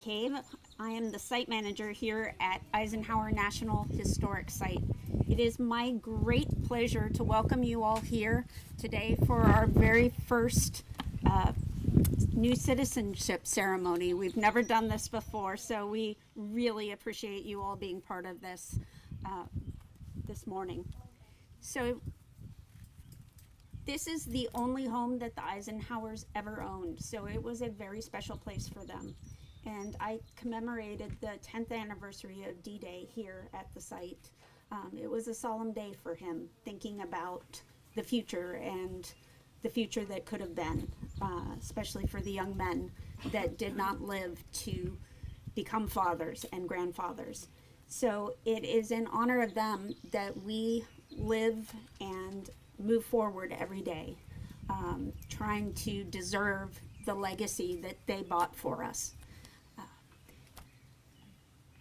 Cave. I am the site manager here at Eisenhower National Historic Site. It is my great pleasure to welcome you all here today for our very first new citizenship ceremony. We've never done this before, so we really appreciate you all being part of this this morning. So this is the only home that the Eisenhowers ever owned, so it was a very special place for them. And I commemorated the 10th anniversary of D-Day here at the site. It was a solemn day for him, thinking about the future and the future that could have been, especially for the young men that did not live to become fathers and grandfathers. So it is in honor of them that we live and move forward every day, trying to deserve the legacy that they bought for us.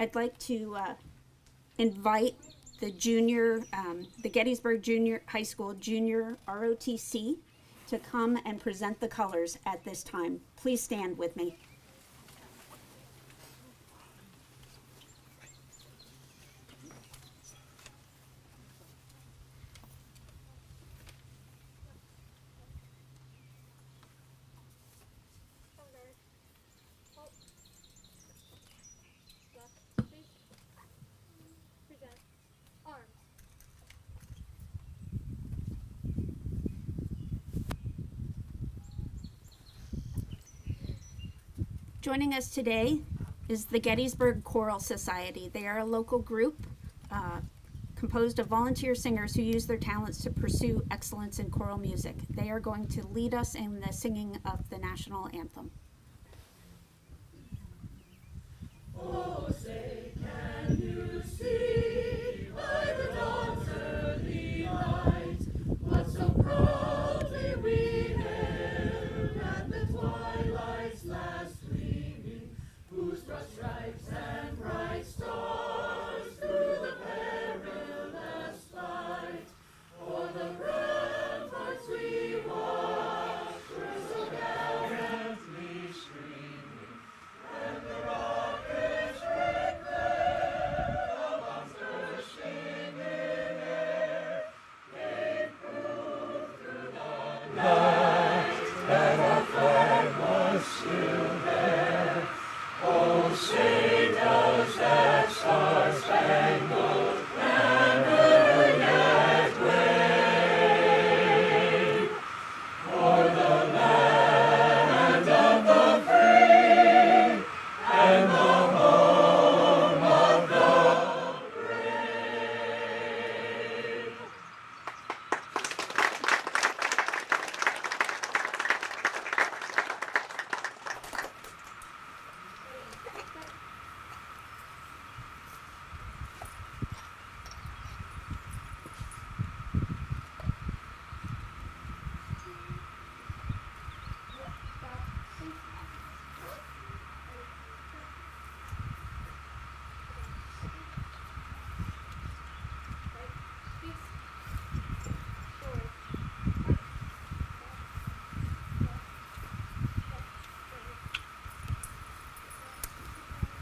I'd like to invite the Gettysburg High School Junior ROTC to come and present the colors at this time. Please stand with me. Joining us today is the Gettysburg Choral Society. They are a local group composed of volunteer singers who use their talents to pursue excellence in choral music. They are going to lead us in the singing of the national anthem. Oh, say, can you see by the dawn's early light what so proudly we hailed at the twilight's last gleaming, whose broad stripes and bright stars through the perilous fight o'er the ramparts we watched were so gallantly streaming, and the rockets red glare of monsters bursting in air gave proof through the night that our flag was still there. Oh, say does that star-spangled banner yet wave o'er the land of the free and the home of the brave?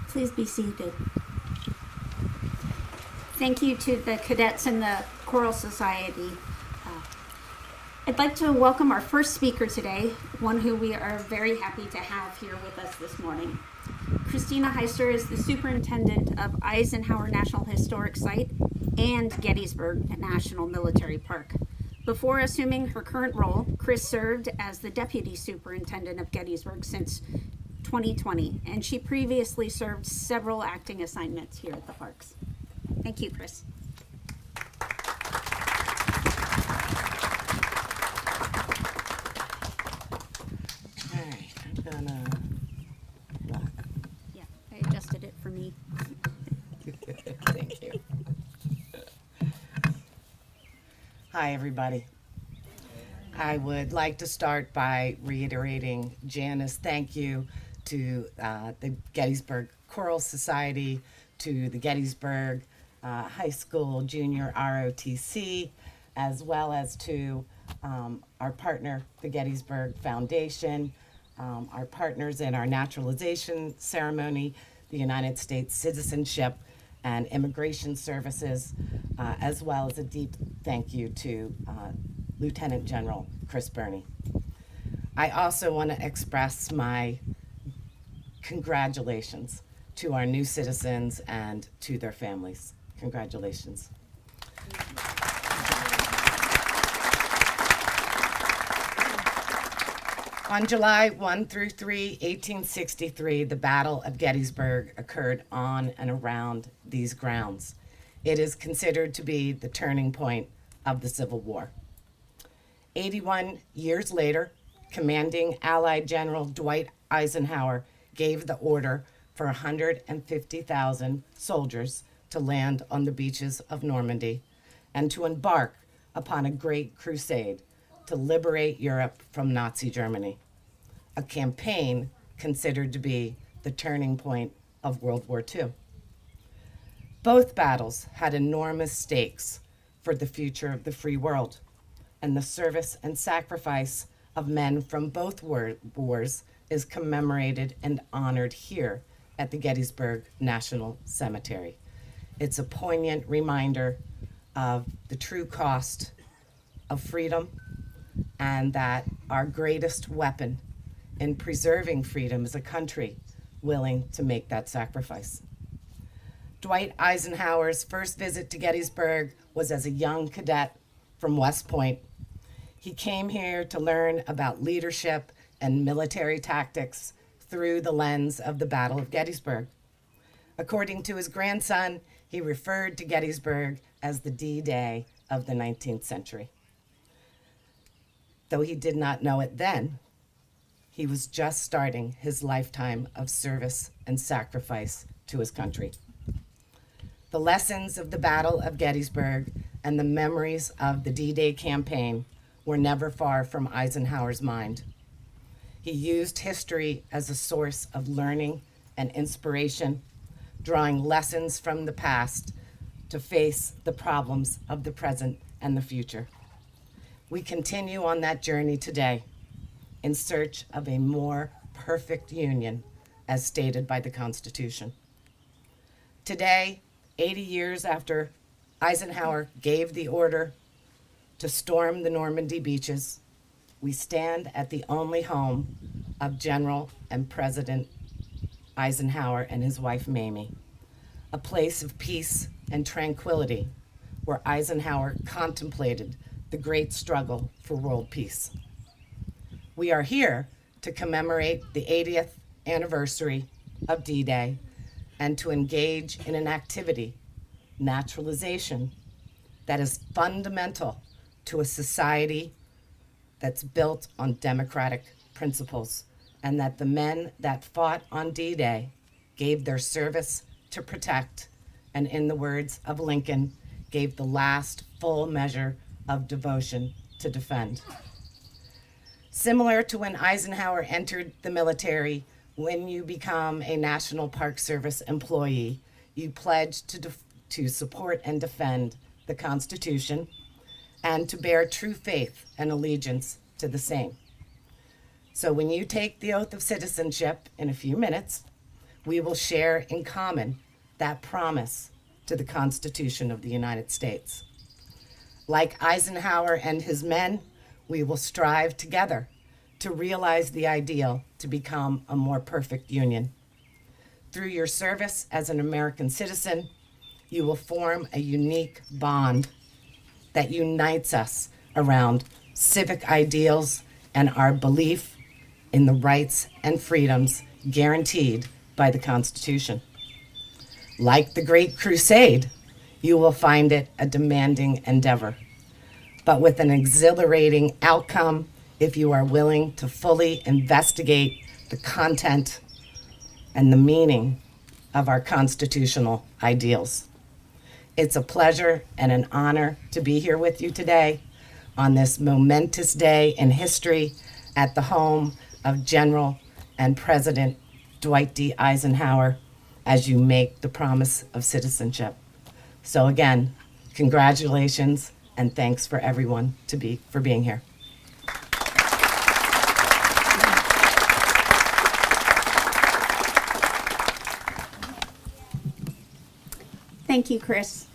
Please be seated. Thank you to the cadets and the Choral Society. I'd like to welcome our first speaker today, one who we are very happy to have here with us this morning. Christina Heister is the superintendent of Eisenhower National Historic Site and Gettysburg National Military Park. Before assuming her current role, Chris served as the deputy superintendent of Gettysburg since 2020, and she previously served several acting assignments here at the parks. Thank you, Chris. All right, I'm gonna Yeah, I adjusted it for me. thank you. Hi, everybody. I would like to start by reiterating Janice, thank you to the Gettysburg Choral Society, to the Gettysburg High School Junior ROTC, as well as to our partner, the Gettysburg Foundation, our partners in our naturalization ceremony, the United States Citizenship and Immigration Services, as well as a deep thank you to Lieutenant General Chris Burne. I also want to express my congratulations to our new citizens and to their families. Congratulations. On July 1 through 3, 1863, the Battle of Gettysburg occurred on and around these grounds. It is considered to be the turning point of the Civil War. 81 years later, commanding Allied General Dwight Eisenhower gave the order for 150,000 soldiers to land on the beaches of Normandy and to embark upon a great crusade to liberate Europe from Nazi Germany, a campaign considered to be the turning point of World War II. Both battles had enormous stakes for the future of the free world, and the service and sacrifice of men from both wars is commemorated and honored here at the Gettysburg National Cemetery. It's a poignant reminder of the true cost of freedom, and that our greatest weapon in preserving freedom is a country willing to make that sacrifice. Dwight Eisenhower's first visit to Gettysburg was as a young cadet from West Point. He came here to learn about leadership and military tactics through the lens of the Battle of Gettysburg. According to his grandson, he referred to Gettysburg as the D-Day of the 19th century. Though he did not know it then, he was just starting his lifetime of service and sacrifice to his country. The lessons of the Battle of Gettysburg and the memories of the D-Day campaign were never far from Eisenhower's mind. He used history as a source of learning and inspiration, drawing lessons from the past to face the problems of the present and the future. We continue on that journey today in search of a more perfect union as stated by the Constitution. Today, 80 years after Eisenhower gave the order to storm the Normandy beaches, we stand at the only home of General and President Eisenhower and his wife Mamie, a place of peace and tranquility where Eisenhower contemplated the great struggle for world peace. We are here to commemorate the 80th anniversary of D-Day and to engage in an activity, naturalization, that is fundamental to a society that's built on democratic principles, and that the men that fought on D-Day gave their service to protect, and in the words of Lincoln, gave the last full measure of devotion to defend. Similar to when Eisenhower entered the military, when you become a National Park Service employee, you pledge to support and defend the Constitution and to bear true faith and allegiance to the same. So when you take the oath of citizenship in a few minutes, we will share in common that promise to the Constitution of the United States. Like Eisenhower and his men, we will strive together to realize the ideal to become a more perfect union. Through your service as an American citizen, you will form a unique bond that unites us around civic ideals and our belief in the rights and freedoms guaranteed by the Constitution. Like the Great Crusade, you will find it a demanding endeavor, but with an exhilarating outcome if you are willing to fully investigate the content and the meaning of our constitutional ideals. It's a pleasure and an honor to be here with you today on this momentous day in history at the home of General and President Dwight D. Eisenhower as you make the promise of citizenship. So again, congratulations and thanks for everyone for being here. Thank you, Chris.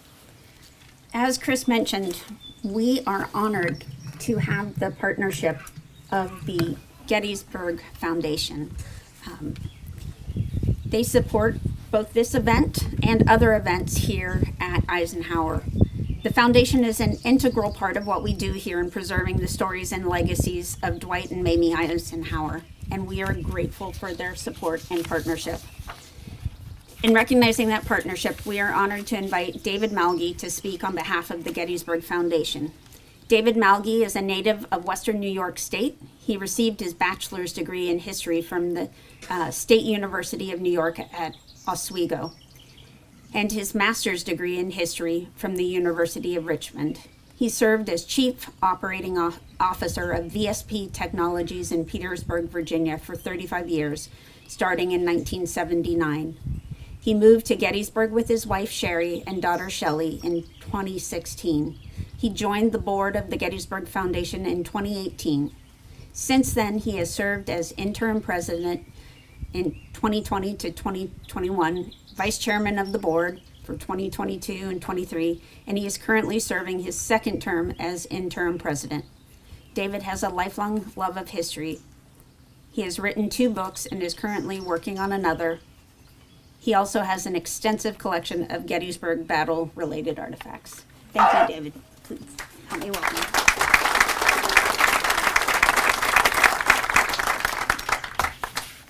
As Chris mentioned, we are honored to have the partnership of the Gettysburg Foundation. They support both this event and other events here at Eisenhower. The foundation is an integral part of what we do here in preserving the stories and legacies of Dwight and Mamie Eisenhower, and we are grateful for their support and partnership. In recognizing that partnership, we are honored to invite David Malgi to speak on behalf of the Gettysburg Foundation. David Malgi is a native of Western New York State. He received his bachelor's degree in history from the State University of New York at Oswego, and his master's degree in history from the University of Richmond. He served as Chief Operating Officer of VSP Technologies in Petersburg, Virginia for 35 years, starting in 1979. He moved to Gettysburg with his wife Sherry and daughter Shelley in 2016. He joined the board of the Gettysburg Foundation in 2018. Since then, he has served as interim president in 2020 to 2021, vice chairman of the board for 2022 and 23, and he is currently serving his second term as interim president. David has a lifelong love of history. He has written 2 books and is currently working on another. He also has an extensive collection of Gettysburg battle-related artifacts. Thank you, David. Please help me welcome you.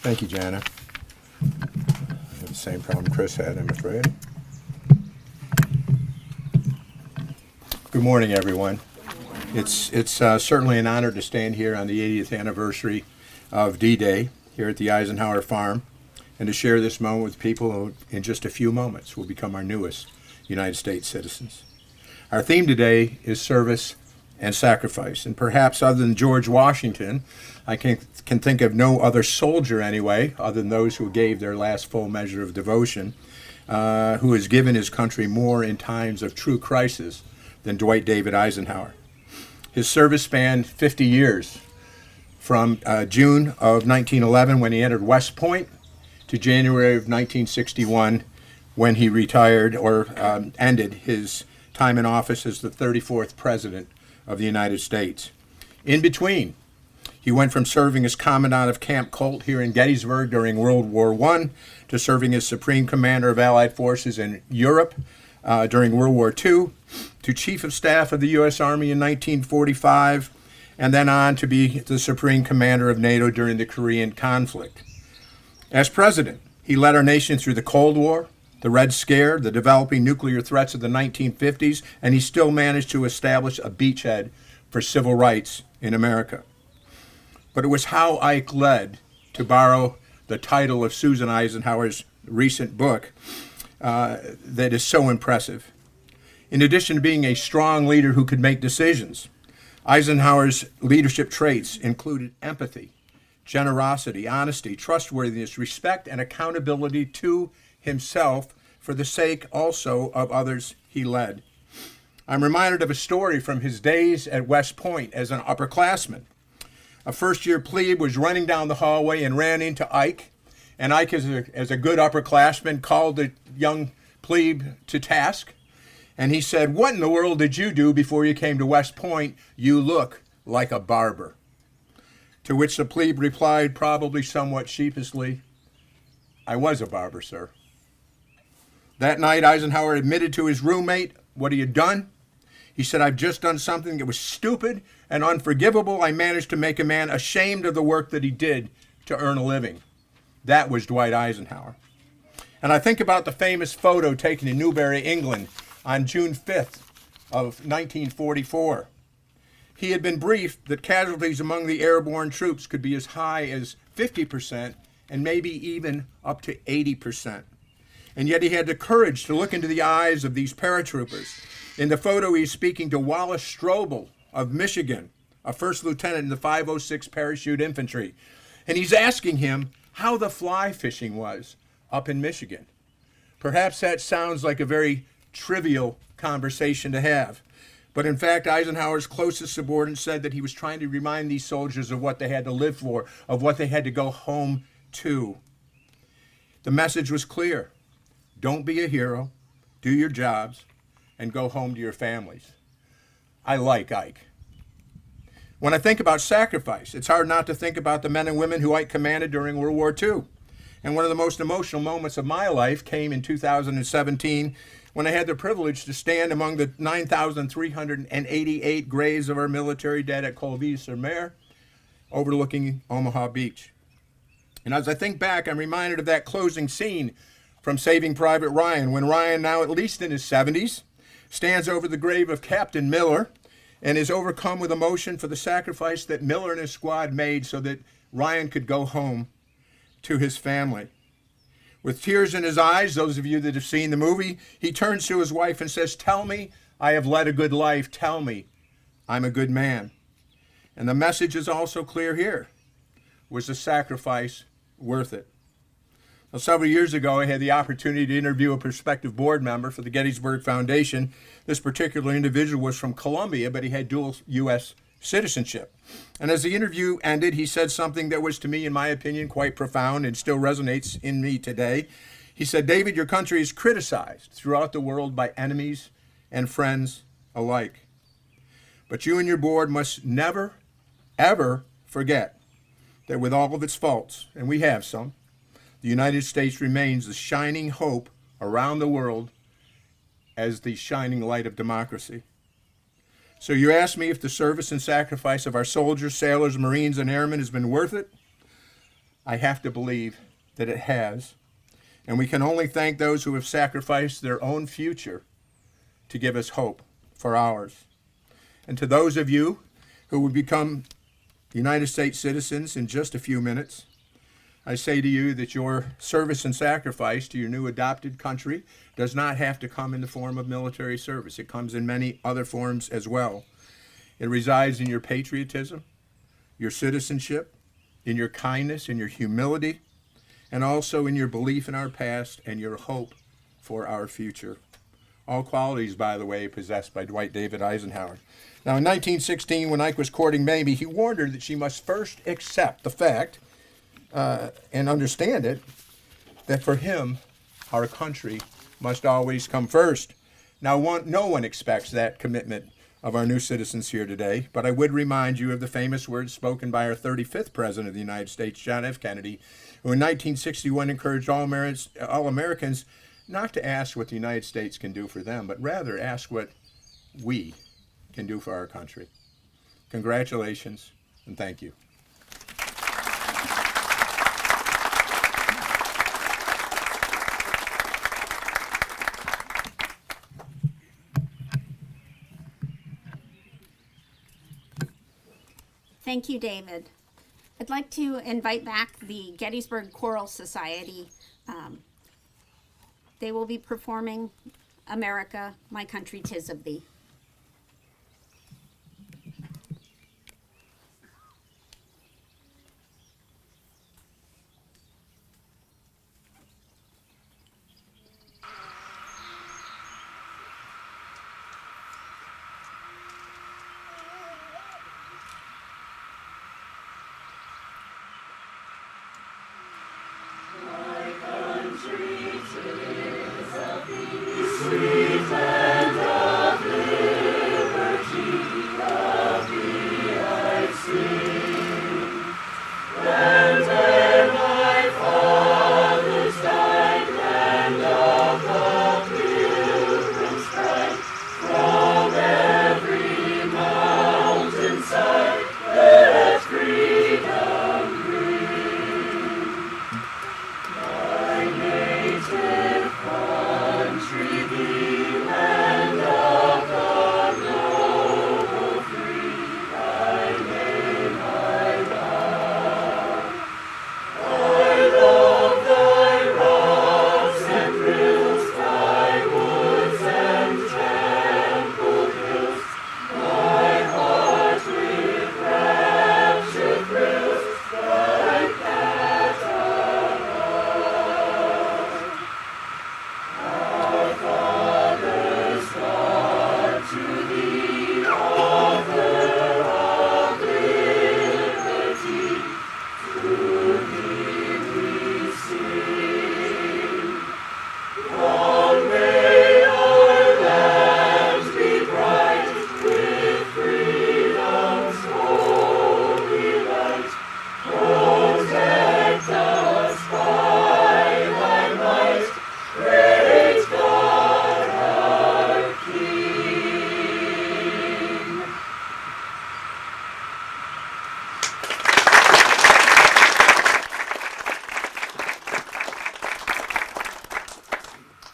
Thank you, Jana. I have the same problem Chris had, I'm afraid. Good morning, everyone. It's certainly an honor to stand here on the 80th anniversary of D-Day here at the Eisenhower Farm and to share this moment with people who in just a few moments will become our newest United States citizens. Our theme today is service and sacrifice, and perhaps other than George Washington, I can think of no other soldier anyway, other than those who gave their last full measure of devotion, who has given his country more in times of true crisis than Dwight David Eisenhower. His service spanned 50 years, from June of 1911 when he entered West Point to January of 1961 when he retired or ended his time in office as the 34th President of the United States. In between, he went from serving as Commandant of Camp Colt here in Gettysburg during World War I to serving as Supreme Commander of Allied Forces in Europe during World War II, to Chief of Staff of the U.S. Army in 1945, and then on to be the Supreme Commander of NATO during the Korean conflict. As President, he led our nation through the Cold War, the Red Scare, the developing nuclear threats of the 1950s, and he still managed to establish a beachhead for civil rights in America. But it was how Ike led, to borrow the title of Susan Eisenhower's recent book, that is so impressive. In addition to being a strong leader who could make decisions, Eisenhower's leadership traits included empathy, generosity, honesty, trustworthiness, respect, and accountability to himself for the sake also of others he led. I'm reminded of a story from his days at West Point as an upperclassman. A first-year plebe was running down the hallway and ran into Ike, and Ike, as a good upperclassman, called the young plebe to task, and he said, "What in the world did you do before you came to West Point? You look like a barber." To which the plebe replied, probably somewhat sheepishly, "I was a barber, sir." That night, Eisenhower admitted to his roommate what he had done. He said, "I've just done something that was stupid and unforgivable. I managed to make a man ashamed of the work that he did to earn a living." That was Dwight Eisenhower. And I think about the famous photo taken in Newbury, England on June 5th of 1944. He had been briefed that casualties among the airborne troops could be as high as 50% and maybe even up to 80%. And yet he had the courage to look into the eyes of these paratroopers. In the photo, he's speaking to Wallace Strobel of Michigan, a first lieutenant in the 506 Parachute Infantry. And he's asking him how the fly fishing was up in Michigan. Perhaps that sounds like a very trivial conversation to have. But in fact, Eisenhower's closest subordinate said that he was trying to remind these soldiers of what they had to live for, of what they had to go home to. The message was clear. Don't be a hero. do your jobs, and go home to your families. I like Ike. When I think about sacrifice, it's hard not to think about the men and women who Ike commanded during World War II. And one of the most emotional moments of my life came in 2017 when I had the privilege to stand among the 9,388 graves of our military dead at Colville-sur-Mer, overlooking Omaha Beach. And as I think back, I'm reminded of that closing scene from Saving Private Ryan, when Ryan, now at least in his 70s, stands over the grave of Captain Miller and is overcome with emotion for the sacrifice that Miller and his squad made so that Ryan could go home to his family. With tears in his eyes, those of you that have seen the movie, he turns to his wife and says, "Tell me I have led a good life. Tell me I'm a good man." And the message is also clear here. Was the sacrifice worth it? Well, several years ago, I had the opportunity to interview a prospective board member for the Gettysburg Foundation. This particular individual was from Colombia, but he had dual U.S. citizenship. And as the interview ended, he said something that was, to me, in my opinion, quite profound and still resonates in me today. He said, "David, your country is criticized throughout the world by enemies and friends alike. But you and your board must never, ever forget that with all of its faults, and we have some, the United States remains the shining hope around the world as the shining light of democracy." So you ask me if the service and sacrifice of our soldiers, sailors, Marines, and airmen has been worth it? I have to believe that it has. And we can only thank those who have sacrificed their own future to give us hope for ours. And to those of you who will become United States citizens in just a few minutes, I say to you that your service and sacrifice to your new adopted country does not have to come in the form of military service. It comes in many other forms as well. It resides in your patriotism, your citizenship, in your kindness, in your humility, and also in your belief in our past and your hope for our future. All qualities, by the way, possessed by Dwight David Eisenhower. Now, in 1916, when Ike was courting Mamie, he warned her that she must first accept the fact and understand it, that for him, our country must always come first. Now, no one expects that commitment of our new citizens here today, but I would remind you of the famous words spoken by our 35th President of the United States, John F. Kennedy, who in 1961 encouraged all Americans not to ask what the United States can do for them, but rather ask what we can do for our country. Congratulations, and thank you. Thank you, David. I'd like to invite back the Gettysburg Choral Society. They will be performing America, My Country 'Tis of Thee. Sweet and lovely.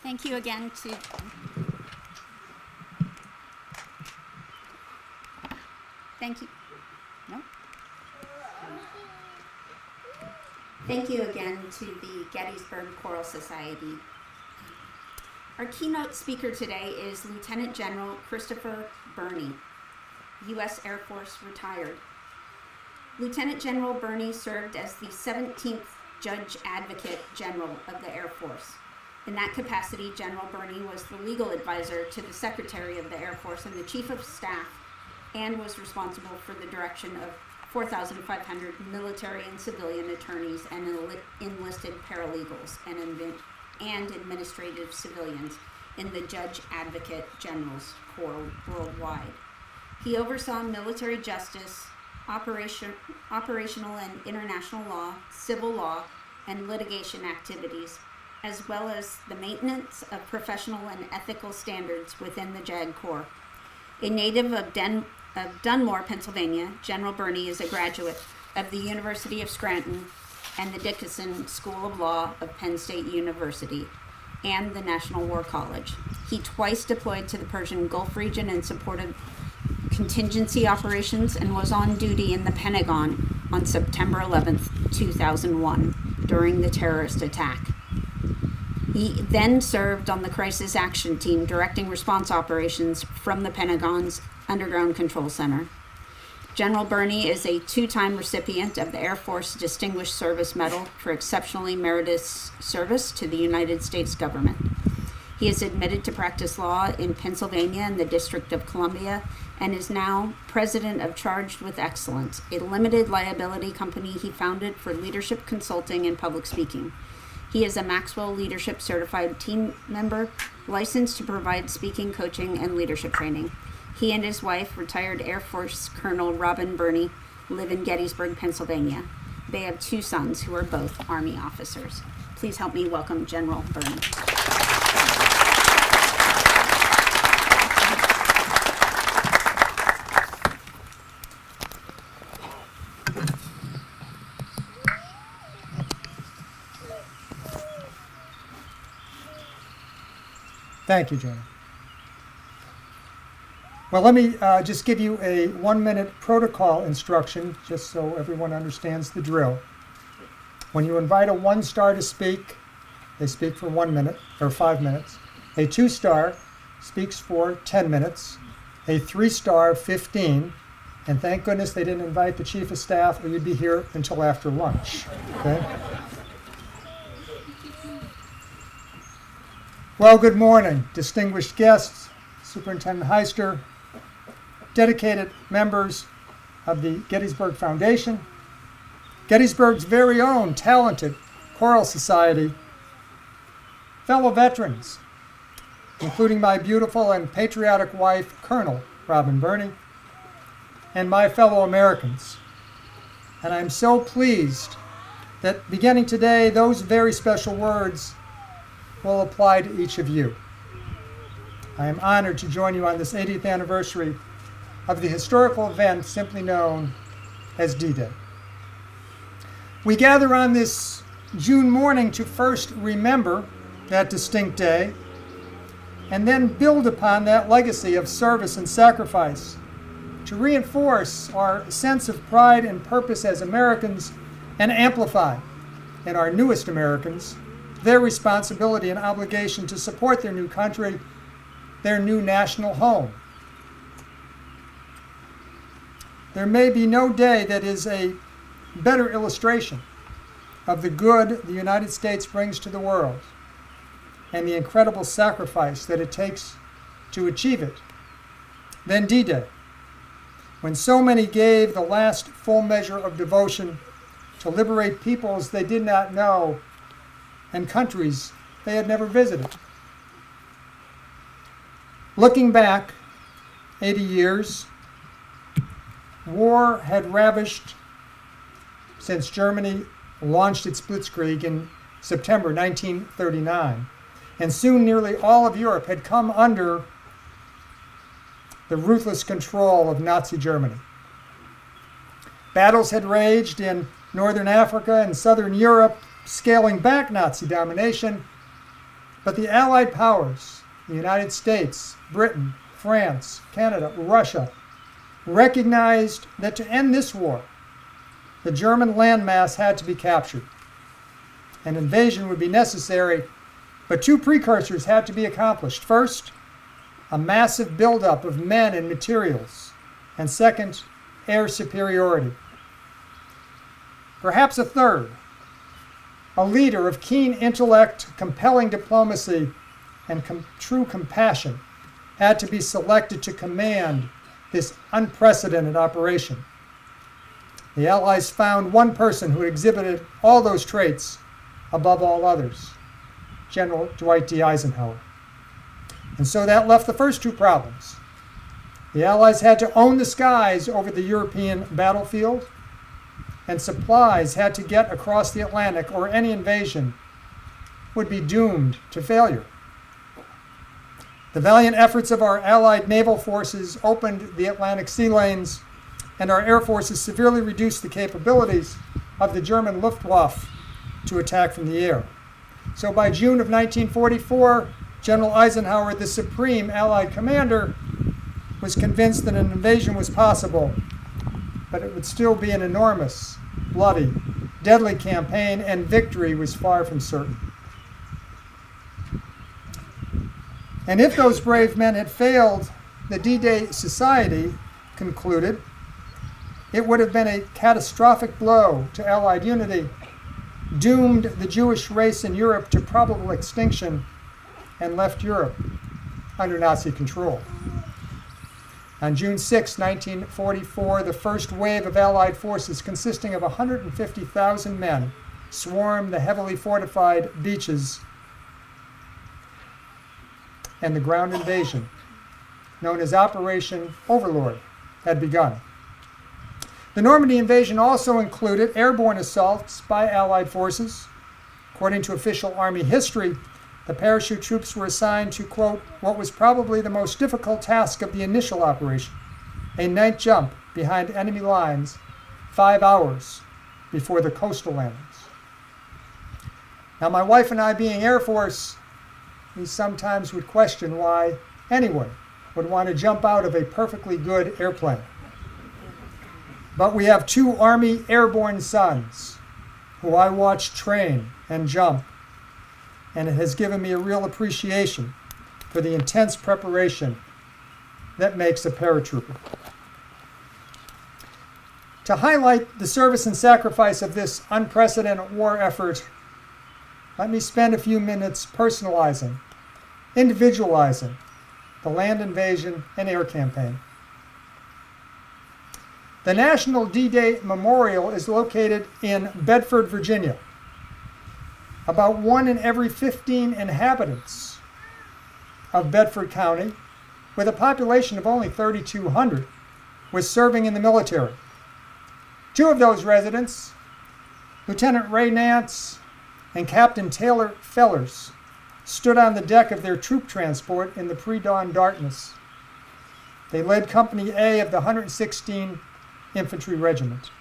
Thank you again to Thank you. No. Thank you again to the Gettysburg Choral Society. Our keynote speaker today is Lieutenant General Christopher Burne, U.S. Air Force retired. Lieutenant General Burne served as the 17th Judge Advocate General of the Air Force. In that capacity, General Burne was the legal advisor to the Secretary of the Air Force and the Chief of Staff, and was responsible for the direction of 4,500 military and civilian attorneys and enlisted paralegals and administrative civilians in the Judge Advocate General's Corps worldwide. He oversaw military justice, operational and international law, civil law, and litigation activities, as well as the maintenance of professional and ethical standards within the JAG Corps. A native of Dunmore, Pennsylvania, General Burne is a graduate of the University of Scranton and the Dickinson School of Law of Penn State University and the National War College. He twice deployed to the Persian Gulf region and supported contingency operations and was on duty in the Pentagon on September 11th, 2001 during the terrorist attack. He then served on the Crisis Action Team directing response operations from the Pentagon's Underground Control Center. General Burne is a two-time recipient of the Air Force Distinguished Service Medal for exceptionally meritorious service to the United States government. He is admitted to practice law in Pennsylvania and the District of Columbia and is now president of Charged with Excellence, a limited liability company he founded for leadership consulting and public speaking. He is a Maxwell Leadership Certified Team member, licensed to provide speaking, coaching, and leadership training. He and his wife, retired Air Force Colonel Robin Burne, live in Gettysburg, Pennsylvania. They have two sons who are both Army officers. Please help me welcome General Burne. Thank you, Jenny. Well, let me just give you a 1-minute protocol instruction, just so everyone understands the drill. When you invite a 1-star to speak, they speak for 1 minute, or 5 minutes. A 2-star speaks for 10 minutes. A 3-star, 15. And thank goodness they didn't invite the Chief of Staff, or you'd be here until after lunch. Okay? Well, good morning, distinguished guests, Superintendent Heister, dedicated members of the Gettysburg Foundation, Gettysburg's very own talented choral society, fellow veterans, including my beautiful and patriotic wife, Colonel Robin Burne, and my fellow Americans. And I'm so pleased that beginning today, those very special words will apply to each of you. I am honored to join you on this 80th anniversary of the historical event simply known as D-Day. We gather on this June morning to first remember that distinct day and then build upon that legacy of service and sacrifice to reinforce our sense of pride and purpose as Americans and amplify in our newest Americans their responsibility and obligation to support their new country, their new national home. There may be no day that is a better illustration of the good the United States brings to the world and the incredible sacrifice that it takes to achieve it than D-Day, when so many gave the last full measure of devotion to liberate peoples they did not know and countries they had never visited. Looking back 80 years, war had ravished since Germany launched its blitzkrieg in September 1939, and soon nearly all of Europe had come under the ruthless control of Nazi Germany. Battles had raged in northern Africa and southern Europe, scaling back Nazi domination, But the Allied powers, the United States, Britain, France, Canada, Russia, recognized that to end this war, the German landmass had to be captured. An invasion would be necessary, but two precursors had to be accomplished. First, a massive buildup of men and materials, and second, air superiority. Perhaps a third, a leader of keen intellect, compelling diplomacy, and true compassion had to be selected to command this unprecedented operation. The Allies found one person who exhibited all those traits above all others, General Dwight D. Eisenhower. And so that left the first two problems. The Allies had to own the skies over the European battlefield, and supplies had to get across the Atlantic, or any invasion would be doomed to failure. The valiant efforts of our Allied naval forces opened the Atlantic sea lanes, and our air forces severely reduced the capabilities of the German Luftwaffe to attack from the air. So by June of 1944, General Eisenhower, the supreme Allied commander, was convinced that an invasion was possible, but it would still be an enormous, bloody, deadly campaign, and victory was far from certain. And if those brave men had failed, the D-Day Society concluded, it would have been a catastrophic blow to Allied unity, doomed the Jewish race in Europe to probable extinction, and left Europe under Nazi control. On June 6, 1944, the first wave of Allied forces consisting of 150,000 men swarmed the heavily fortified beaches, and the ground invasion, known as Operation Overlord, had begun. The Normandy invasion also included airborne assaults by Allied forces. According to official Army history, the parachute troops were assigned to, quote, what was probably the most difficult task of the initial operation, a night jump behind enemy lines 5 hours before the coastal landings. Now, my wife and I, being Air Force, we sometimes would question why anyone would want to jump out of a perfectly good airplane. But we have two Army airborne sons who I watch train and jump, and it has given me a real appreciation for the intense preparation that makes a paratrooper. To highlight the service and sacrifice of this unprecedented war effort, let me spend a few minutes personalizing, individualizing the land invasion and air campaign. The National D-Day Memorial is located in Bedford, Virginia. About 1 in every 15 inhabitants of Bedford County, with a population of only 3,200, was serving in the military. Two of those residents, Lieutenant Ray Nance and Captain Taylor Fellers, stood on the deck of their troop transport in the pre-dawn darkness. They led Company A of the 116th Infantry Regiment,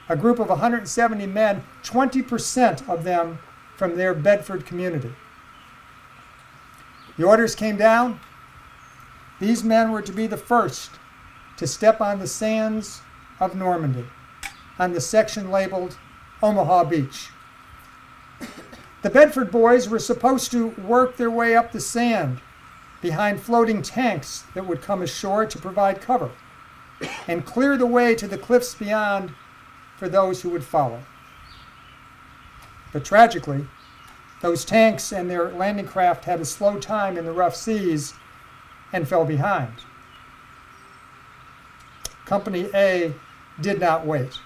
a group of 170 men, 20% of them from their Bedford community. The orders came down. These men were to be the first to step on the sands of Normandy, on the section labeled Omaha Beach. The Bedford boys were supposed to work their way up the sand behind floating tanks that would come ashore to provide cover and clear the way to the cliffs beyond for those who would follow. But tragically, those tanks and their landing craft had a slow time in the rough seas and fell behind. Company A did not wait.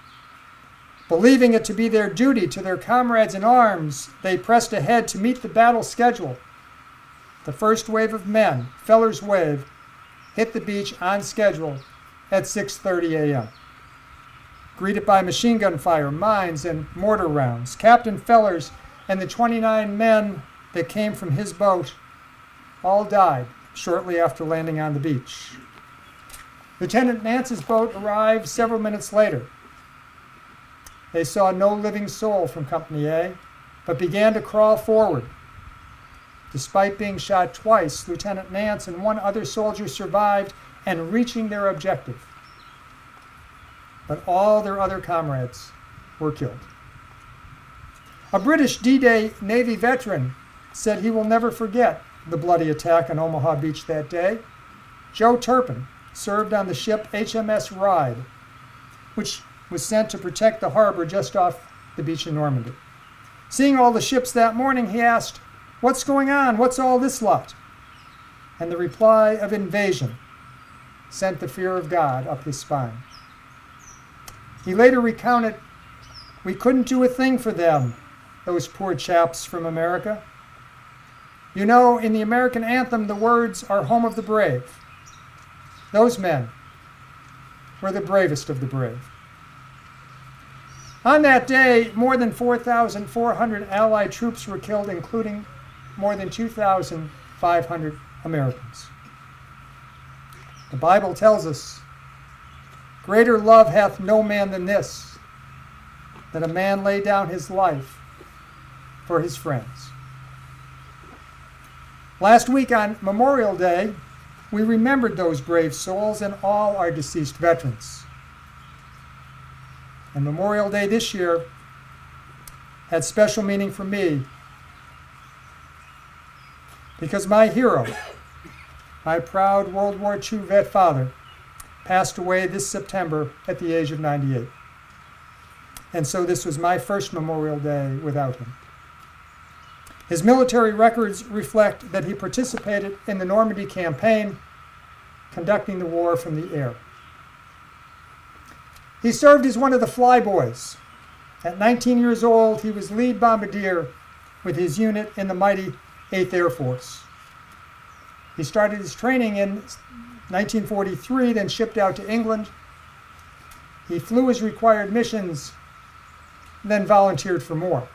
Believing it to be their duty to their comrades in arms, they pressed ahead to meet the battle schedule. The first wave of men, Feller's Wave, hit the beach on schedule at 6:30 a.m. Greeted by machine gun fire, mines, and mortar rounds, Captain Fellers and the 29 men that came from his boat all died shortly after landing on the beach. Lieutenant Nance's boat arrived several minutes later. They saw no living soul from Company A, but began to crawl forward. Despite being shot twice, Lieutenant Nance and one other soldier survived and reaching their objective. But all their other comrades were killed. A British D-Day Navy veteran said he will never forget the bloody attack on Omaha Beach that day. Joe Turpin served on the ship HMS Ride, which was sent to protect the harbor just off the beach in Normandy. Seeing all the ships that morning, he asked, "What's going on? What's all this lot?" And the reply of invasion sent the fear of God up his spine. He later recounted, "We couldn't do a thing for them, those poor chaps from America. You know, in the American anthem, the words are home of the brave. Those men were the bravest of the brave." On that day, more than 4,400 Allied troops were killed, including more than 2,500 Americans. The Bible tells us, "Greater love hath no man than this, that a man lay down his life for his friends." Last week on Memorial Day, we remembered those brave souls and all our deceased veterans. And Memorial Day this year had special meaning for me because my hero, my proud World War II vet father, passed away this September at the age of 98. And so this was my first Memorial Day without him. His military records reflect that he participated in the Normandy campaign, conducting the war from the air. He served as one of the flyboys. At 19 years old, he was lead bombardier with his unit in the mighty 8th Air Force. He started his training in 1943, then shipped out to England. He flew his required missions, then volunteered for more.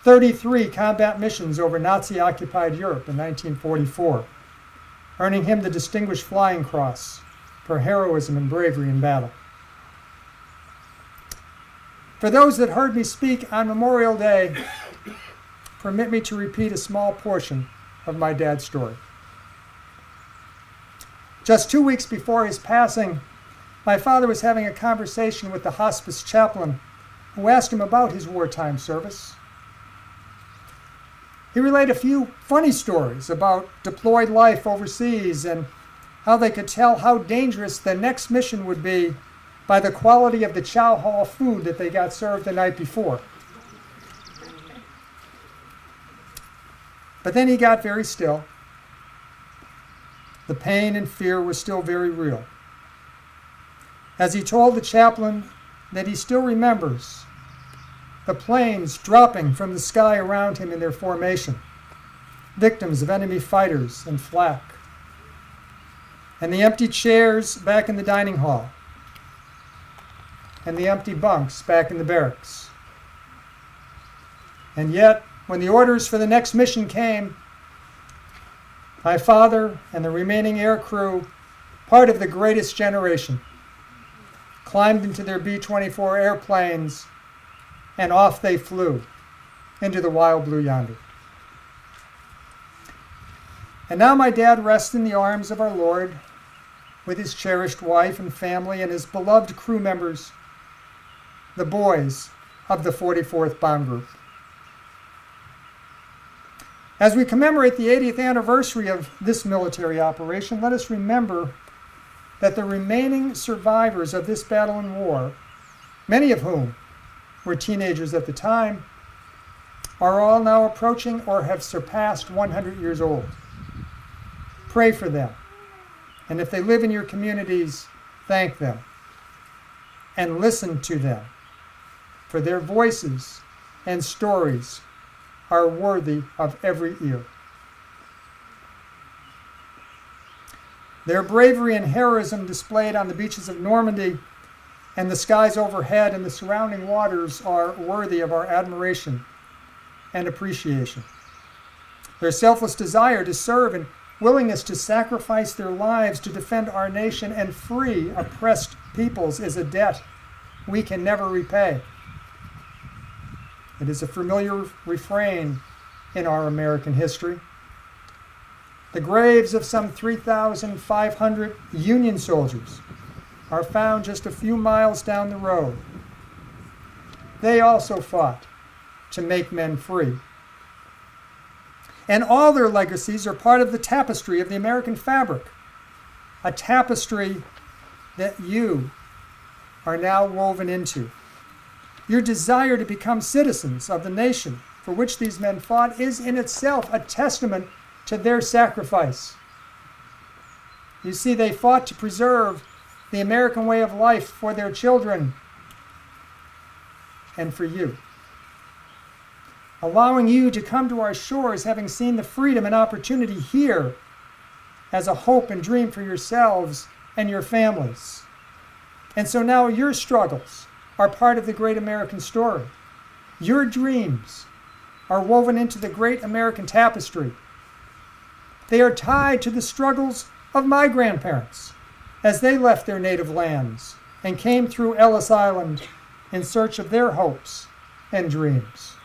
33 combat missions over Nazi-occupied Europe in 1944, earning him the Distinguished Flying Cross for heroism and bravery in battle. For those that heard me speak on Memorial Day, permit me to repeat a small portion of my dad's story. Just 2 weeks before his passing, my father was having a conversation with the hospice chaplain who asked him about his wartime service. He relayed a few funny stories about deployed life overseas and how they could tell how dangerous the next mission would be by the quality of the chow hall food that they got served the night before. But then he got very still. The pain and fear were still very real. As he told the chaplain that he still remembers the planes dropping from the sky around him in their formation, victims of enemy fighters and flak, and the empty chairs back in the dining hall, and the empty bunks back in the barracks. And yet, when the orders for the next mission came, my father and the remaining air crew, part of the greatest generation, climbed into their B-24 airplanes and off they flew into the wild blue yonder. And now my dad rests in the arms of our Lord with his cherished wife and family and his beloved crew members, the boys of the 44th Bomb Group. As we commemorate the 80th anniversary of this military operation, let us remember that the remaining survivors of this battle and war, many of whom were teenagers at the time, are all now approaching or have surpassed 100 years old. Pray for them. And if they live in your communities, thank them. And listen to them, for their voices and stories are worthy of every ear. Their bravery and heroism displayed on the beaches of Normandy and the skies overhead and the surrounding waters are worthy of our admiration and appreciation. Their selfless desire to serve and willingness to sacrifice their lives to defend our nation and free oppressed peoples is a debt we can never repay. It is a familiar refrain in our American history. The graves of some 3,500 Union soldiers are found just a few miles down the road. They also fought to make men free. And all their legacies are part of the tapestry of the American fabric, a tapestry that you are now woven into. Your desire to become citizens of the nation for which these men fought is in itself a testament to their sacrifice. You see, they fought to preserve the American way of life for their children and for you, allowing you to come to our shores having seen the freedom and opportunity here as a hope and dream for yourselves and your families. And so now your struggles are part of the great American story. Your dreams are woven into the great American tapestry. They are tied to the struggles of my grandparents as they left their native lands and came through Ellis Island in search of their hopes and dreams.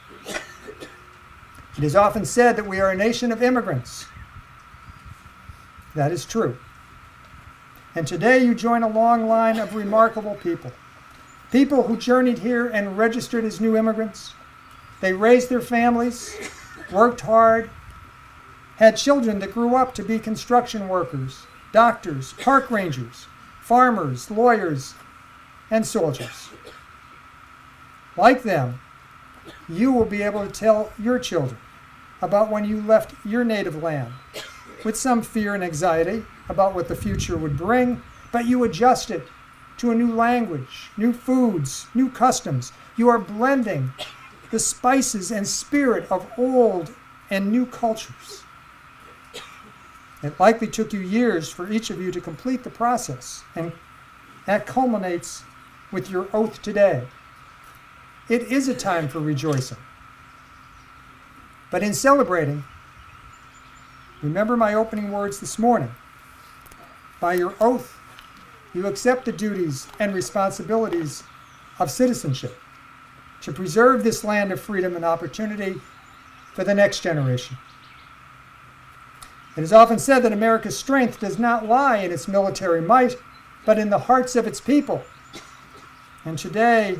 It is often said that we are a nation of immigrants. That is true. And today you join a long line of remarkable people. People who journeyed here and registered as new immigrants. They raised their families, worked hard, had children that grew up to be construction workers, doctors, park rangers, farmers, lawyers, and soldiers. Like them, you will be able to tell your children about when you left your native land with some fear and anxiety about what the future would bring, but you adjusted to a new language, new foods, new customs. You are blending the spices and spirit of old and new cultures. It likely took you years for each of you to complete the process, and that culminates with your oath today. It is a time for rejoicing. But in celebrating, remember my opening words this morning. By your oath, you accept the duties and responsibilities of citizenship to preserve this land of freedom and opportunity for the next generation. It is often said that America's strength does not lie in its military might, but in the hearts of its people. And today,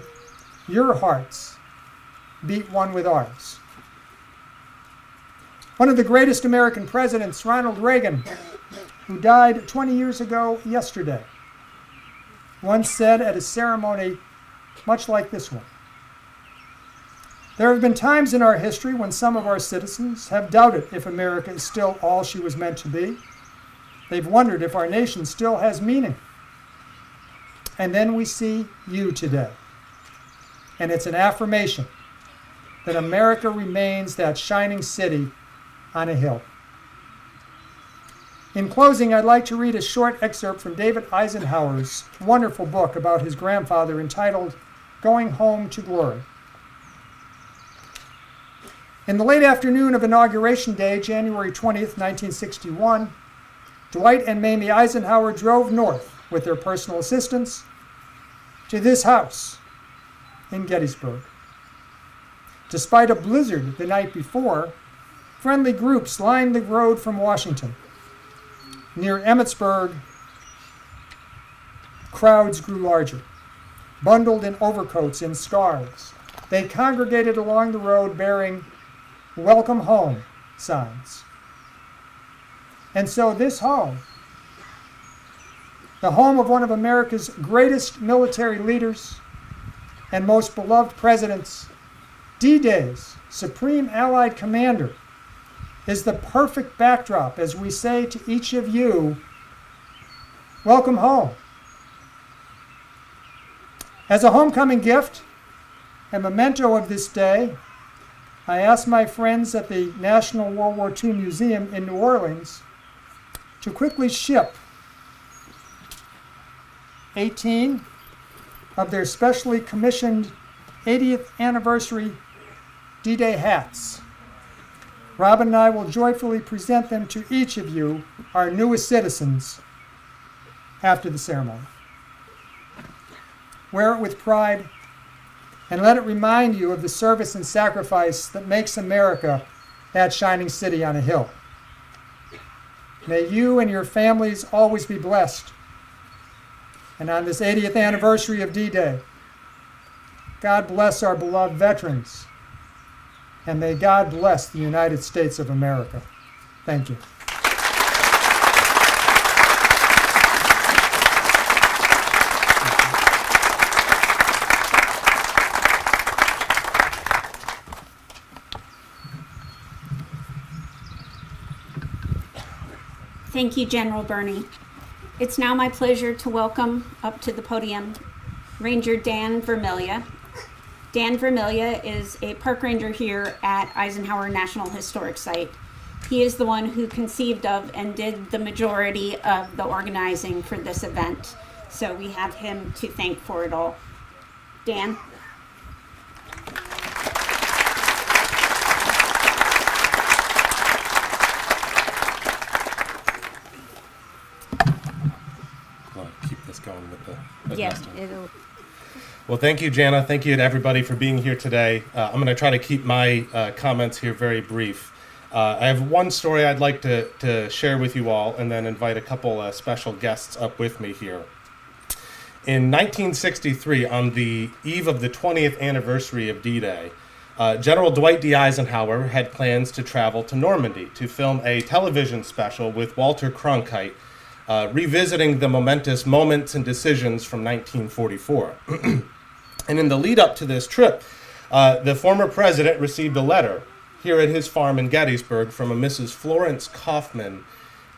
your hearts beat one with ours. One of the greatest American presidents, Ronald Reagan, who died 20 years ago yesterday, once said at a ceremony much like this one, "There have been times in our history when some of our citizens have doubted if America is still all she was meant to be. They've wondered if our nation still has meaning. And then we see you today. And it's an affirmation that America remains that shining city on a hill." In closing, I'd like to read a short excerpt from David Eisenhower's wonderful book about his grandfather entitled Going Home to Glory. In the late afternoon of Inauguration Day, January 20th, 1961, Dwight and Mamie Eisenhower drove north with their personal assistants to this house in Gettysburg. Despite a blizzard the night before, friendly groups lined the road from Washington. Near Emmitsburg, crowds grew larger, bundled in overcoats and scarves. They congregated along the road bearing "Welcome Home" signs. And so this home, the home of one of America's greatest military leaders and most beloved presidents, D-Day's Supreme Allied Commander, is the perfect backdrop as we say to each of you, welcome home. As a homecoming gift and memento of this day, I asked my friends at the National World War II Museum in New Orleans to quickly ship 18 of their specially commissioned 80th anniversary D-Day hats. Robin and I will joyfully present them to each of you, our newest citizens, after the ceremony. Wear it with pride and let it remind you of the service and sacrifice that makes America that shining city on a hill. May you and your families always be blessed. And on this 80th anniversary of D-Day, God bless our beloved veterans, and may God bless the United States of America. Thank you. Thank you, General Burne. It's now my pleasure to welcome up to the podium Ranger Dan Vermilya. Dan Vermilya is a park ranger here at Eisenhower National Historic Site. He is the one who conceived of and did the majority of the organizing for this event. So we have him to thank for it all. Dan? Keep this going with the Yes, it'll. Well, thank you, Jana. Thank you to everybody for being here today. I'm going to try to keep my comments here very brief. I have one story I'd like to share with you all, and then invite a couple special guests up with me here. In 1963, on the eve of the 20th anniversary of D-Day, General Dwight D. Eisenhower had plans to travel to Normandy to film a television special with Walter Cronkite, revisiting the momentous moments and decisions from 1944. And in the lead up to this trip, the former president received a letter here at his farm in Gettysburg from a Mrs. Florence Kaufman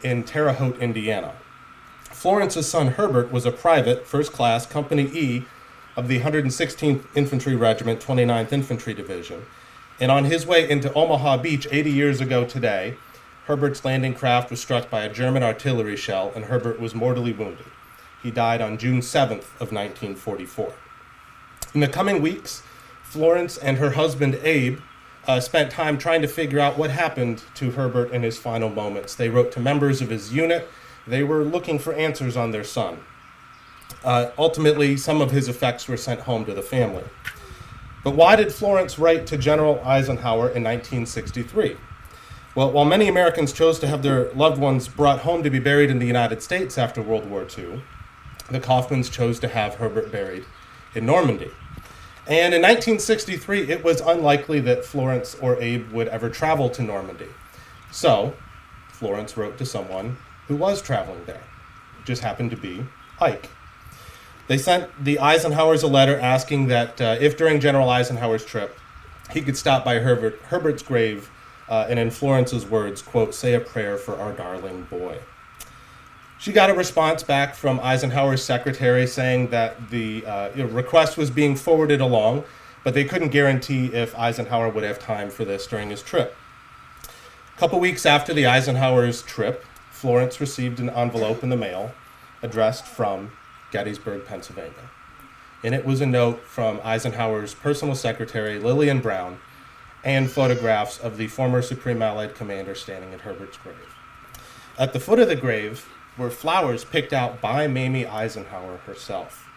in Terre Haute, Indiana. Florence's son Herbert was a private, first class, Company E of the 116th Infantry Regiment, 29th Infantry Division. And on his way into Omaha Beach 80 years ago today, Herbert's landing craft was struck by a German artillery shell, and Herbert was mortally wounded. He died on June 7th of 1944. In the coming weeks, Florence and her husband Abe spent time trying to figure out what happened to Herbert in his final moments. They wrote to members of his unit. They were looking for answers on their son. Ultimately, some of his effects were sent home to the family. But why did Florence write to General Eisenhower in 1963? Well, while many Americans chose to have their loved ones brought home to be buried in the United States after World War II, the Kaufmans chose to have Herbert buried in Normandy. And in 1963, it was unlikely that Florence or Abe would ever travel to Normandy. So, Florence wrote to someone who was traveling there. It just happened to be Ike. They sent the Eisenhowers a letter asking that if during General Eisenhower's trip, he could stop by Herbert's grave and in Florence's words, quote, say a prayer for our darling boy. She got a response back from Eisenhower's secretary saying that the request was being forwarded along, but they couldn't guarantee if Eisenhower would have time for this during his trip. A couple weeks after the Eisenhower's trip, Florence received an envelope in the mail addressed from Gettysburg, Pennsylvania. And it was a note from Eisenhower's personal secretary, Lillian Brown, and photographs of the former Supreme Allied Commander standing at Herbert's grave. At the foot of the grave were flowers picked out by Mamie Eisenhower herself.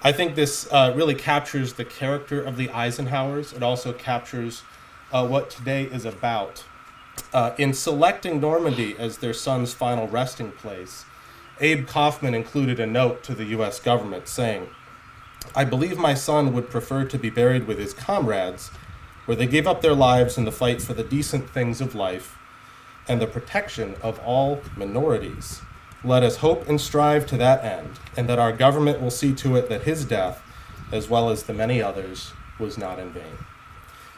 I think this really captures the character of the Eisenhowers. It also captures what today is about. In selecting Normandy as their son's final resting place, Abe Kaufman included a note to the U.S. government saying, I believe my son would prefer to be buried with his comrades, where they gave up their lives in the fight for the decent things of life and the protection of all minorities. Let us hope and strive to that end, and that our government will see to it that his death, as well as the many others, was not in vain.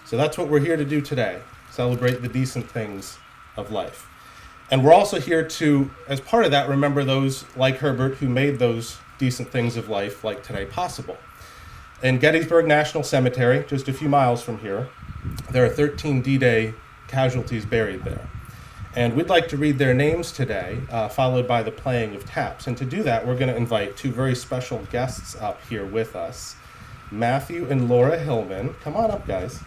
So that's what we're here to do today, celebrate the decent things of life. And we're also here to, as part of that, remember those like Herbert who made those decent things of life like today possible. In Gettysburg National Cemetery, just a few miles from here, there are 13 D-Day casualties buried there. And we'd like to read their names today, followed by the playing of taps. And to do that, we're going to invite two very special guests up here with us, Matthew and Laura Hillman. Come on up, guys.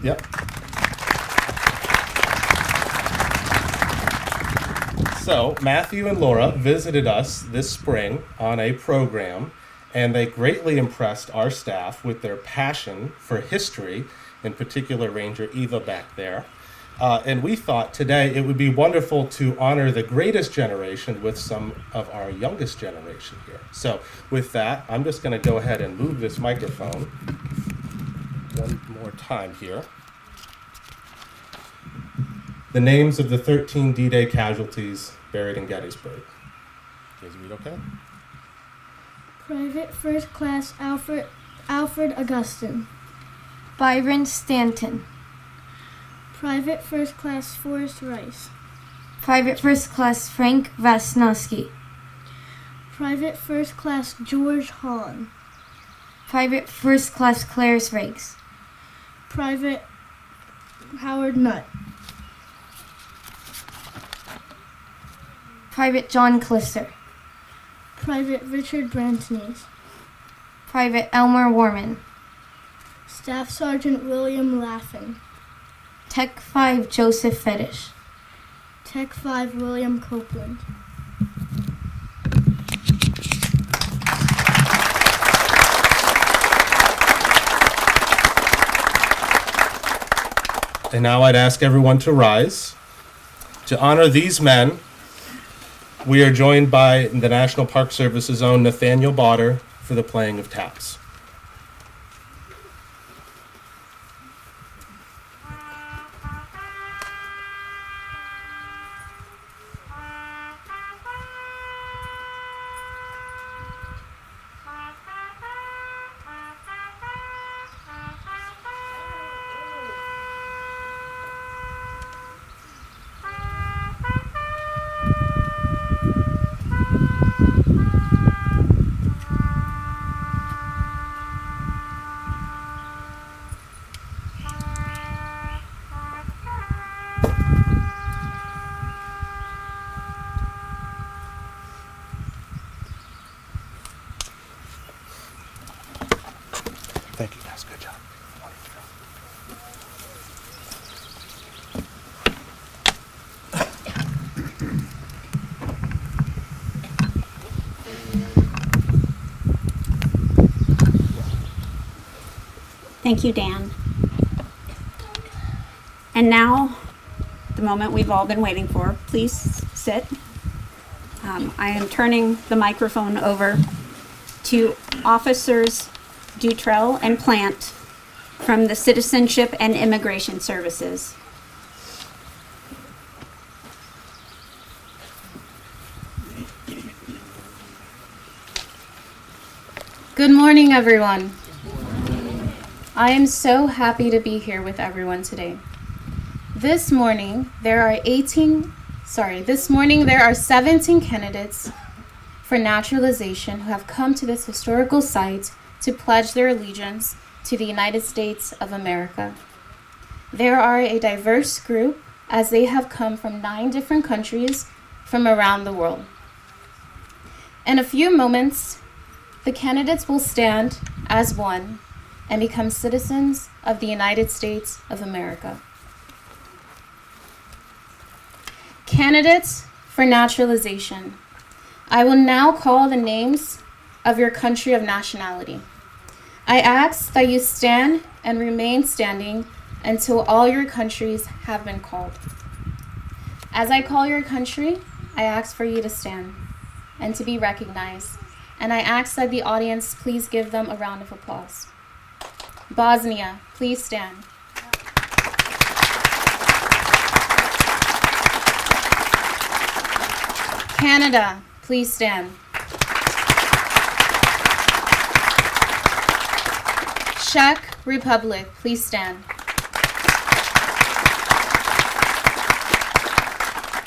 Yep. So, Matthew and Laura visited us this spring on a program, and they greatly impressed our staff with their passion for history in particular Ranger Eva back there. And we thought today it would be wonderful to honor the greatest generation with some of our youngest generation here. So with that, I'm just going to go ahead and move this microphone one more time here. The names of the 13 D-Day casualties buried in Gettysburg. Can you read okay? Private First Class Alfred Augustin. Byron Stanton. Private First Class Forrest Rice. Private First Class Frank Vasnowski. Private First Class George Holland. Private First Class Clarence Riggs. Private Howard Nutt. Private John Clisser. Private Richard Brantnese. Private Elmer Warman. Staff Sergeant William Laffin. Tech 5 Joseph Fetish. Tech 5 William Copeland. And now I'd ask everyone to rise. To honor these men, we are joined by the National Park Service's own Nathaniel Botter for the playing of taps. Thank you, guys. Good job. Thank you, Dan. And now, the moment we've all been waiting for. Please sit. I am turning the microphone over to Officers Dutrell and Plant from the Citizenship and Immigration Services. Good morning, everyone. I am so happy to be here with everyone today. This morning, there are 17 candidates for naturalization who have come to this historical site to pledge their allegiance to the United States of America. There are a diverse group as they have come from 9 different countries from around the world. In a few moments, the candidates will stand as one and become citizens of the United States of America. Candidates for naturalization. I will now call the names of your country of nationality. I ask that you stand and remain standing until all your countries have been called. As I call your country, I ask for you to stand and to be recognized. And I ask that the audience please give them a round of applause. Bosnia, please stand. Canada, please stand. Czech Republic, please stand.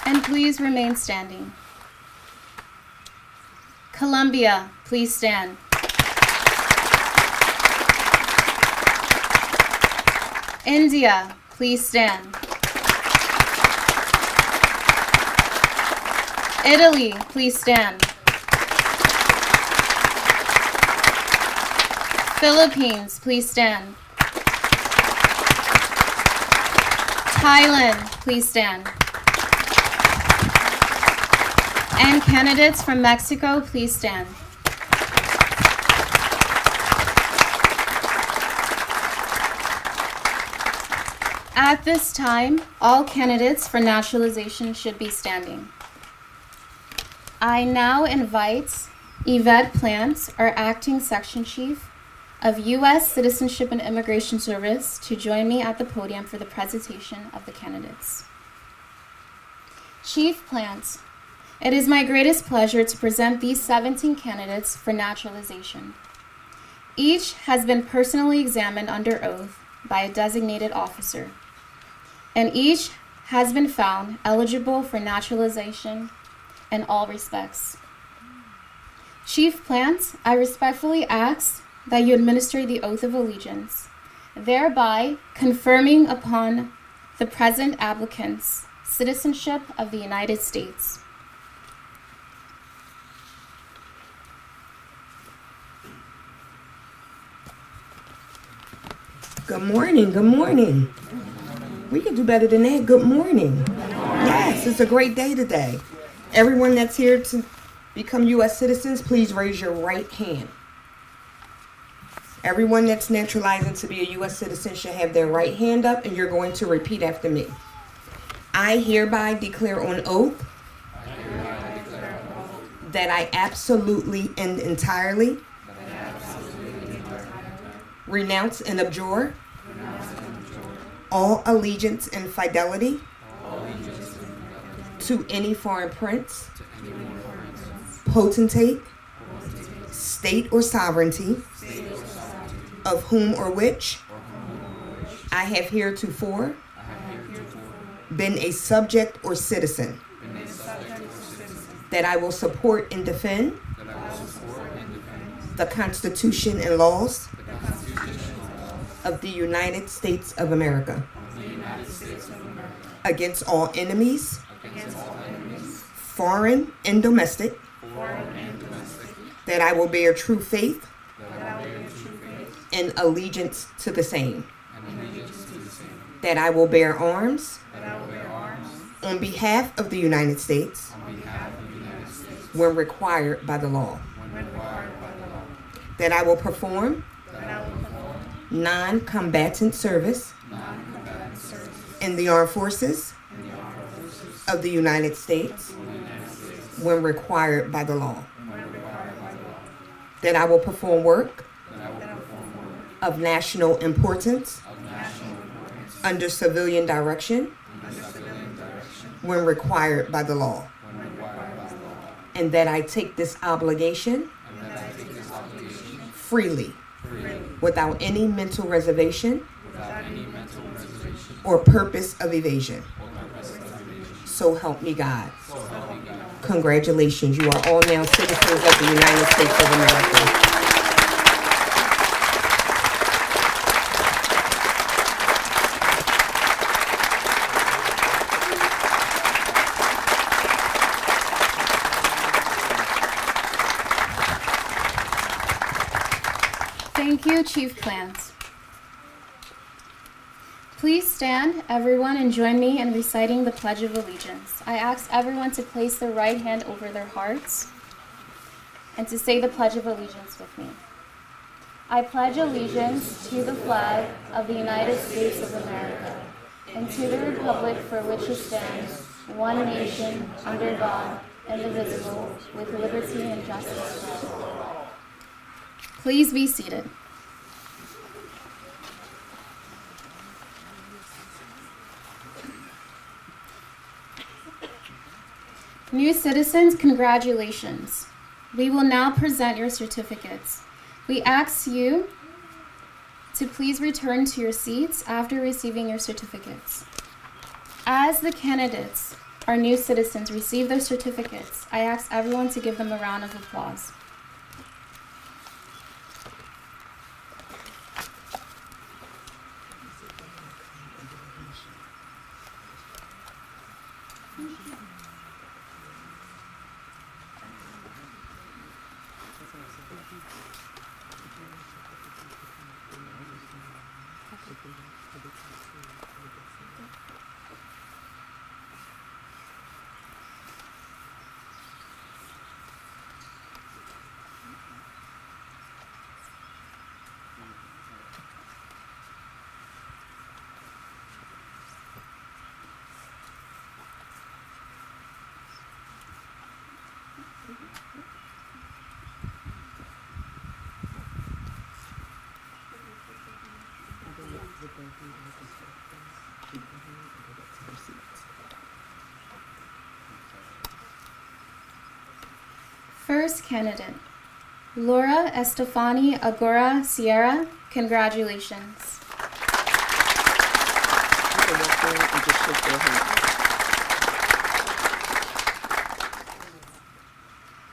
And please remain standing. Colombia, please stand. India, please stand. Italy, please stand. Philippines, please stand. Thailand, please stand. And candidates from Mexico, please stand. At this time, all candidates for naturalization should be standing. I now invite Yvette Plant, our acting section chief of U.S. Citizenship and Immigration Service, to join me at the podium for the presentation of the candidates. Chief Plant, it is my greatest pleasure to present these 17 candidates for naturalization. Each has been personally examined under oath by a designated officer, and each has been found eligible for naturalization in all respects. Chief Plant, I respectfully ask that you administer the oath of allegiance, thereby confirming upon the present applicants citizenship of the United States. Good morning, good morning. We can do better than that. Good morning. Yes, it's a great day today. Everyone that's here to become U.S. citizens, please raise your right hand. Everyone that's naturalizing to be a U.S. citizen should have their right hand up, and you're going to repeat after me. I hereby declare on oath that I absolutely and entirely renounce and abjure all allegiance and fidelity to any foreign prince, potentate, state or sovereignty, of whom or which I have heretofore been a subject or citizen, that I will support and defend the Constitution and laws of the United States of America against all enemies, foreign and domestic, that I will bear true faith and allegiance to the same, that I will bear arms on behalf of the United States when required by the law, that I will perform non-combatant service in the armed forces of the United States when required by the law, that I will perform work of national importance under civilian direction when required by the law, and that I take this obligation freely, without any mental reservation or purpose of evasion. So help me God. Congratulations, you are all now citizens of the United States of America. Thank you, Chief Plant. Please stand, everyone, and join me in reciting the Pledge of Allegiance. I ask everyone to place their right hand over their hearts and to say the Pledge of Allegiance with me. I pledge allegiance to the flag of the United States of America and to the republic for which it stands, one nation, under God, indivisible, with liberty and justice for all. Please be seated. New citizens, congratulations. We will now present your certificates. We ask you to please return to your seats after receiving your certificates. As the candidates, our new citizens, receive their certificates, I ask everyone to give them a round of applause. First candidate, Laura Estefani Agora Sierra. Congratulations.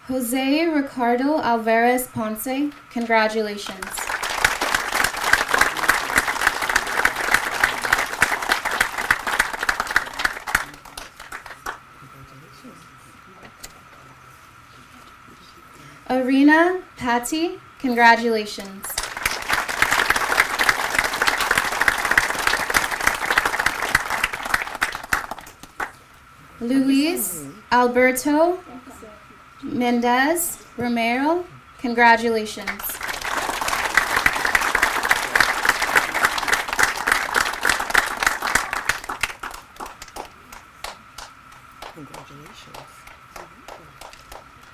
Jose Ricardo Alvarez Ponce. Congratulations. Arena Patty. Congratulations. Luis Alberto Mendez Romero. Congratulations.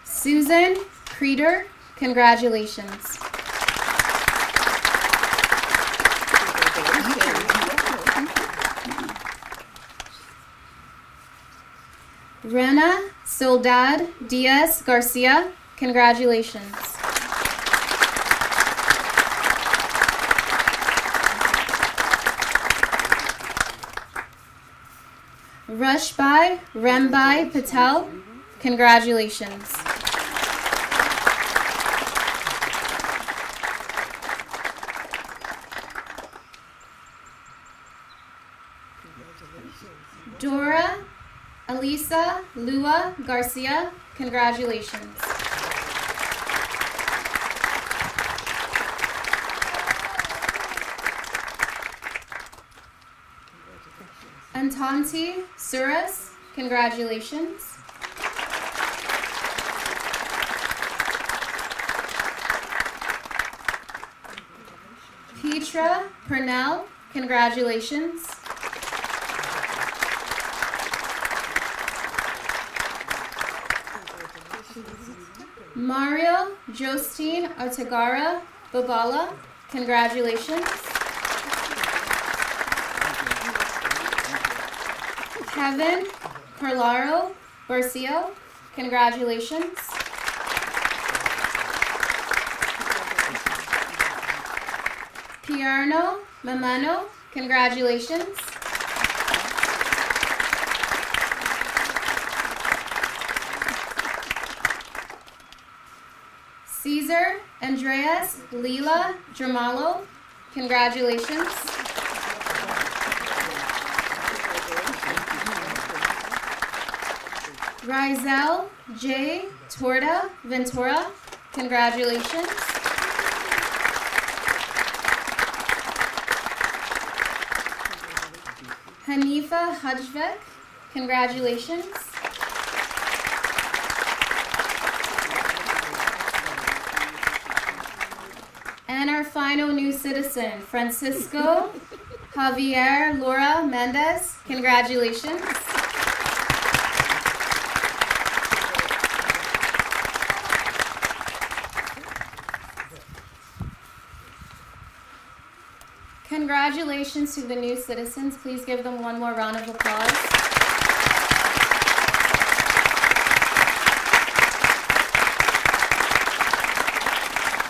Susan Creeder. Congratulations. Rena Soldad Diaz Garcia. Congratulations. Rushbai Rembai Patel. Congratulations. Dora Elisa Lua Garcia. Congratulations. Antanti Suras. Congratulations. Petra Purnell. Congratulations. Mario Justine Artagara Babala. Congratulations. Kevin Carlaro Barcio. Congratulations. Pierno Mamano. Congratulations. Caesar Andreas Lila Dramalo. Congratulations. Rizel J. Torta Ventura. Congratulations. Hanifa Hajvek. Congratulations. And our final new citizen, Francisco Javier Laura Mendez. Congratulations. Congratulations to the new citizens. Please give them one more round of applause.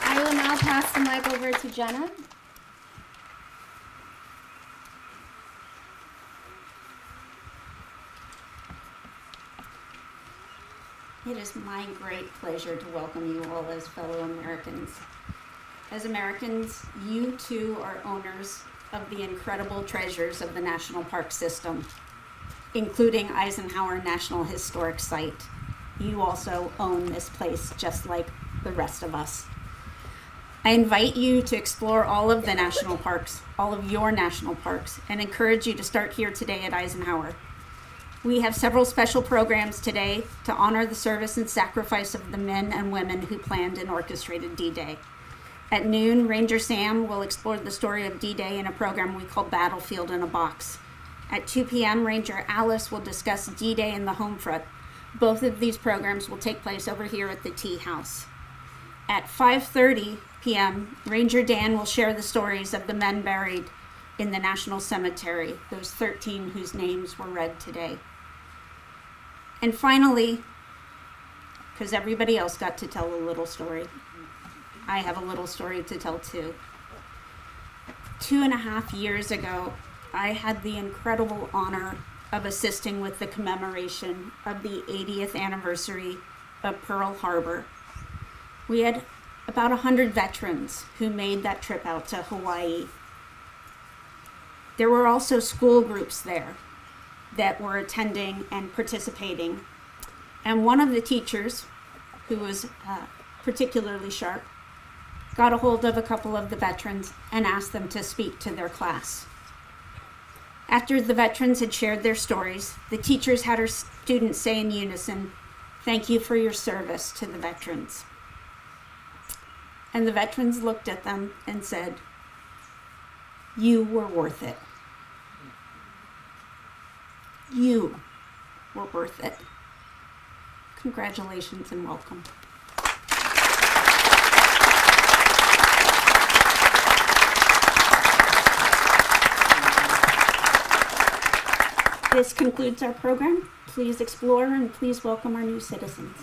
I will now pass the mic over to Jenna. It is my great pleasure to welcome you all as fellow Americans. As Americans, you too are owners of the incredible treasures of the National Park System, including Eisenhower National Historic Site. You also own this place just like the rest of us. I invite you to explore all of the national parks, all of your national parks, and encourage you to start here today at Eisenhower. We have several special programs today to honor the service and sacrifice of the men and women who planned and orchestrated D-Day. At noon, Ranger Sam will explore the story of D-Day in a program we call Battlefield in a Box. At 2 p.m., Ranger Alice will discuss D-Day in the home front, Both of these programs will take place over here at the Tea House. At 5:30 p.m., Ranger Dan will share the stories of the men buried in the National Cemetery, those 13 whose names were read today. And finally, because everybody else got to tell a little story, I have a little story to tell too. 2.5 years ago, I had the incredible honor of assisting with the commemoration of the 80th anniversary of Pearl Harbor. We had about 100 veterans who made that trip out to Hawaii. There were also school groups there that were attending and participating. And one of the teachers, who was particularly sharp, got a hold of a couple of the veterans and asked them to speak to their class. After the veterans had shared their stories, the teachers had her students say in unison, "Thank you for your service to the veterans." And the veterans looked at them and said, "You were worth it. You were worth it." Congratulations and welcome. This concludes our program. Please explore and please welcome our new citizens.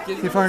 If our